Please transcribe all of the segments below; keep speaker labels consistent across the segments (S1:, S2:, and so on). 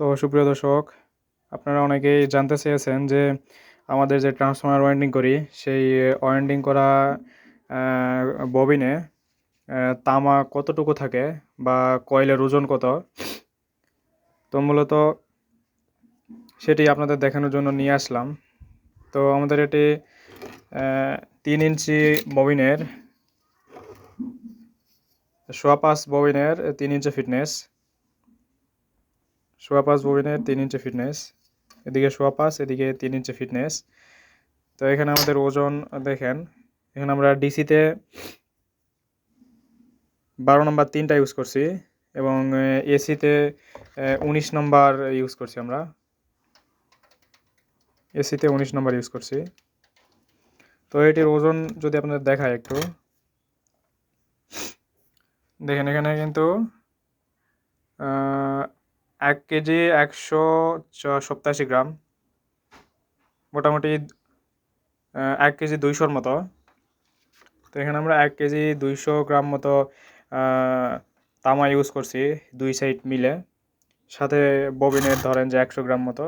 S1: তো সুপ্রিয় দর্শক, আপনারা অনেকেই জানতে চেয়েছেন যে আমাদের যে ট্রান্সফরমার ওয়াইন্ডিং করি সেই ওয়াইন্ডিং করা ববিনে তামা কতটুকু থাকে বা কয়েলের ওজন কত। তো মূলত সেটি আপনাদের দেখানোর জন্য নিয়ে আসলাম। তো আমাদের এটি 3 ইঞ্চি ববিনের 5.5 ববিনের 3 ইঞ্চি ফিটনেস, 5.5 ববিনের 3 ইঞ্চি ফিটনেস, এদিকে 5.5, এদিকে 3 ইঞ্চি ফিটনেস। তো এখানে আমাদের ওজন দেখেন, এখানে আমরা ডিসিতে 12 নম্বর 3টা ইউজ করছি এবং এসিতে 19 নম্বর ইউজ করছি। আমরা এসিতে 19 নম্বর ইউজ করছি। তো এটির ওজন যদি আপনাদের দেখায় একটু দেখেন, এখানে কিন্তু 1 কেজি 187 গ্রাম, মোটামুটি 1 কেজি 200-র মতো। তো এখানে আমরা 1 কেজি 200 গ্রাম মতো তামা ইউজ করছি, 2 সাইড মিলে, সাথে ববিনের ধরেন যে 100 গ্রাম মতো।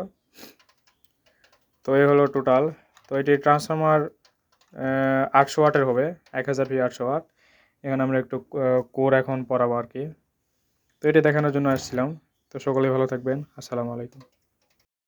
S1: তো এই হলো টোটাল। তো এটি ট্রান্সফরমার 800 ওয়াটের হবে, 1000 ভি 800 ওয়াট। এখানে আমরা একটু কোর এখন পড়াবো আর কি। তো এটি দেখানোর জন্য আসছিলাম। তো সকলেই ভালো থাকবেন। আসসালামু আলাইকুম।